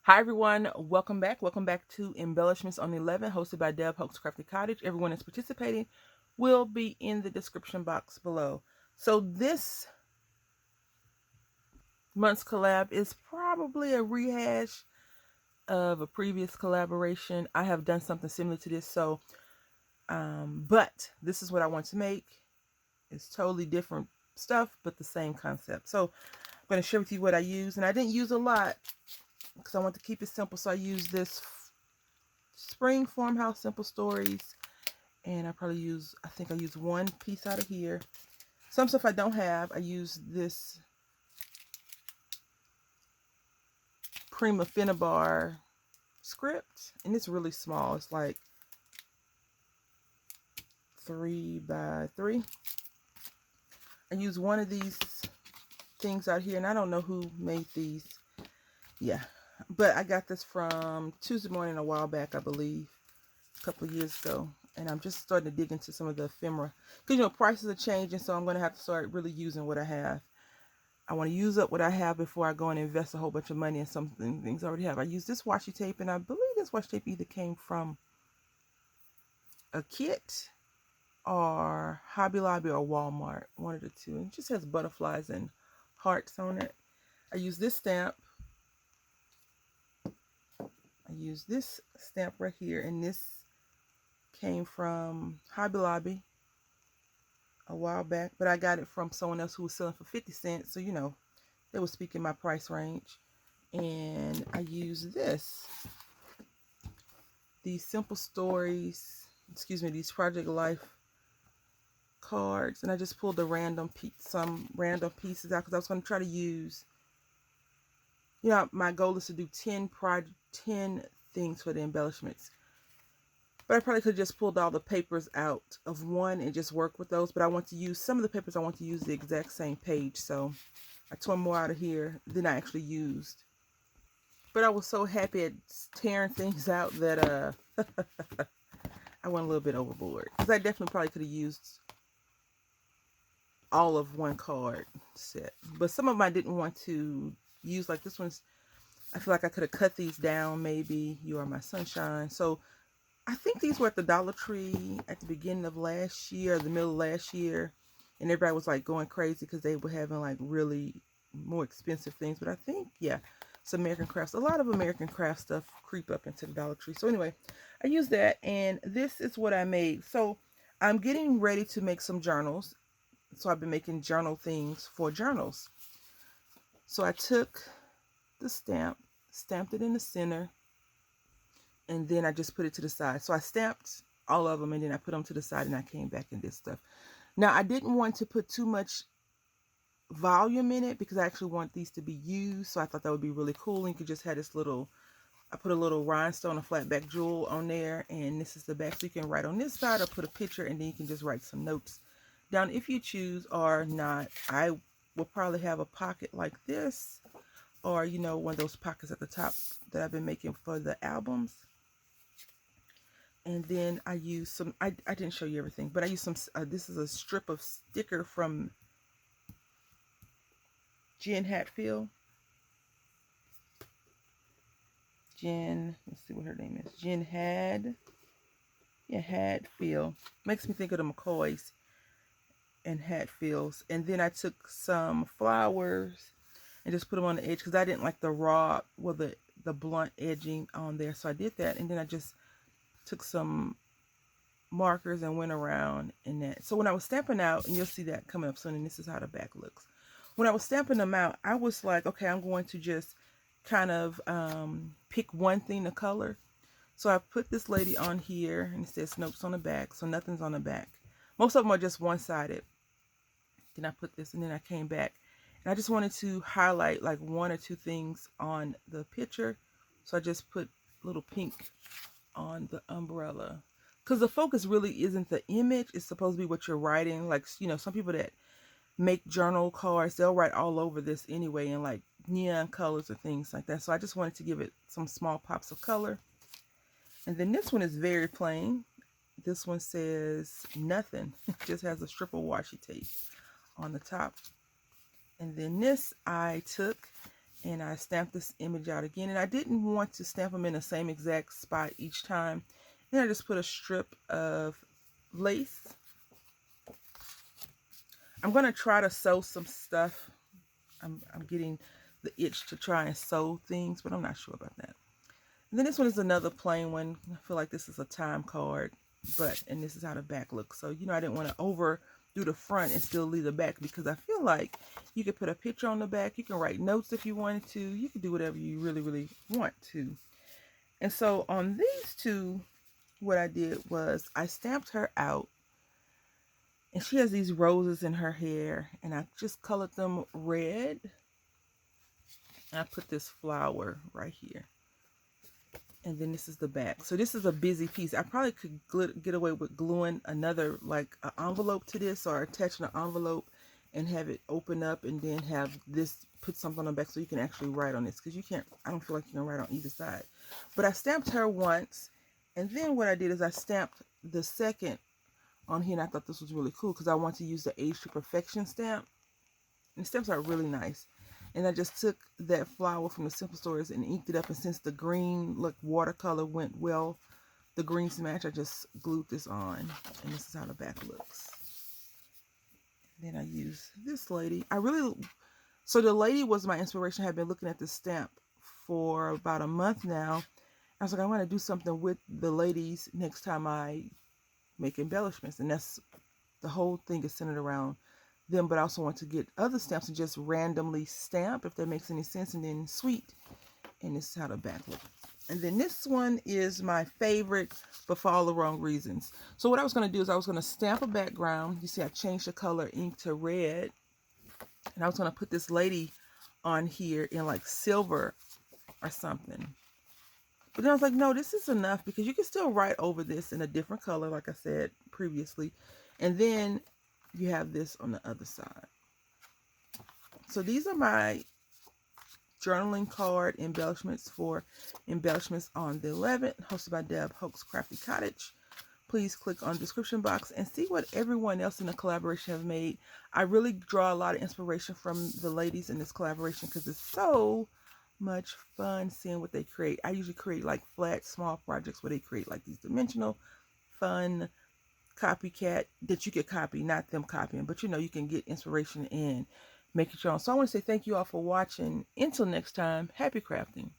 Hi everyone, welcome back. Welcome back to Embellishments on 11, hosted by Deb Hoax Crafty Cottage. Everyone that's participating will be in the description box below. So this month's collab is probably a rehash of a previous collaboration. I have done something similar to this, but this is what I want to make. It's totally different stuff, but the same concept. So I'm going to share with you what I use, and I didn't use a lot because I want to keep it simple. So I use this Spring Farmhouse Simple Stories, and I think I use one piece out of here. Some stuff I don't have, I use this Prima Finnabar script, and it's really small. It's like 3 by 3. I use one of these things out here, and I don't know who made these. Yeah, but I got this from Tuesday Morning a while back, I believe, a couple of years ago. And I'm just starting to dig into some of the ephemera. Because, prices are changing, so I'm going to have to start really using what I have. I want to use up what I have before I go and invest a whole bunch of money in something things I already have. I use this washi tape, and I believe this washi tape either came from a kit or Hobby Lobby or Walmart, one of the two. And it just has butterflies and hearts on it. I use this stamp. I use this stamp right here, and this came from Hobby Lobby a while back, but I got it from someone else who was selling for 50 cents, so they were speaking my price range. And I use these Simple Stories, these Project Life cards, and I just pulled some random pieces out because I was going to try to use, my goal is to do 10 things for the embellishments. But I probably could have just pulled all the papers out of one and just work with those. But I want to use some of the papers, I want to use the exact same page. So I tore more out of here than I actually used. But I was so happy at tearing things out that I went a little bit overboard. Because I definitely probably could have used all of one card set. But some of them I didn't want to use. Like this one's, I feel like I could have cut these down maybe. You Are My Sunshine. So I think these were at the Dollar Tree at the beginning of last year, the middle of last year. And everybody was like going crazy because they were having like really more expensive things. But I think, yeah, it's American Crafts. A lot of American Craft stuff creep up into the Dollar Tree. So anyway, I used that, and this is what I made. So I'm getting ready to make some journals. So I've been making journal things for journals. So I took the stamped it in the center, and then I just put it to the side. So I stamped all of them, and then I put them to the side, and I came back and did stuff. Now, I didn't want to put too much volume in it because I actually want these to be used. So I thought that would be really cool. And you could just have this little, I put a little rhinestone, a flat back jewel on there, and this is the back. So you can write on this side or put a picture, and then you can just write some notes down if you choose or not. I will probably have a pocket like this, or one of those pockets at the top that I've been making for the albums. And then I use some, I didn't show you everything, but I use some, this is a strip of sticker from Jen Hatfield. Let's see what her name is. Jen Hatfield. Makes me think of the McCoys and Hatfields. And then I took some flowers and just put them on the edge because I didn't like the raw, well, the blunt edging on there. So I did that, and then I just took some markers and went around in that. So when I was stamping out, and you'll see that coming up soon, and this is how the back looks. When I was stamping them out, I was like, okay, I'm going to just kind of pick one thing to color. So I put this lady on here, and it says Notes on the back, so nothing's on the back. Most of them are just one-sided. Then I put this, and then I came back, and I just wanted to highlight like one or two things on the picture. So I just put little pink on the umbrella, because the focus really isn't the image. It's supposed to be what you're writing. Like, some people that make journal cards, they'll write all over this anyway in like neon colors or things like that. So I just wanted to give it some small pops of color. And then this one is very plain. This one says nothing. It just has a strip of washi tape on the top. And then this I took And I stamped this image out again, and I didn't want to stamp them in the same exact spot each time. Then I just put a strip of lace. I'm going to try to sew some stuff. I'm getting the itch to try and sew things, but I'm not sure about that. And then this one is another plain one. I feel like this is a time card, and this is how the back looks. So, you know, I didn't want to overdo the front and still leave the back, because I feel like you could put a picture on the back. You can write notes if you wanted to. You can do whatever you really, really want to. And so on these two, what I did was I stamped her out. And she has these roses in her hair, and I just colored them red. And I put this flower right here. And then this is the back. So this is a busy piece. I probably could get away with gluing another, like an envelope to this, or attaching an envelope and have it open up, and then have this, put something on the back so you can actually write on this. Because you can't, I don't feel like you can write on either side. But I stamped her once. And then what I did is I stamped the second on here, and I thought this was really cool because I want to use the Age to Perfection stamp. And the stamps are really nice. And I just took that flower from the Simple Stores and inked it up. And since the green, look, watercolor went well, the greens match, I just glued this on. And this is how the back looks. Then I use this lady. So the lady was my inspiration. I had been looking at this stamp for about a month now. I was like, I want to do something with the ladies next time I make embellishments, and that's the whole thing is centered around them. But I also want to get other stamps and just randomly stamp, if that makes any sense, and then sweet. And this is how the back looks. And then this one is my favorite, but for all the wrong reasons. So what I was going to do is I was going to stamp a background. You see I changed the color ink to red, and I was going to put this lady on here in like silver or something. But then I was like, no, this is enough, because you can still write over this in a different color, like I said previously. And then you have this on the other side. So these are my journaling card embellishments for Embellishments on the 11th, hosted by Deb Hoax Crafty Cottage. Please click on the description box and see what everyone else in the collaboration have made. I really draw a lot of inspiration from the ladies in this collaboration, because it's so much fun seeing what they create. I usually create like flat, small projects where they create like these dimensional, fun, copycat that you could copy, not them copying, but you know, you can get inspiration and make it your own. So I want to say thank you all for watching. Until next time, happy crafting.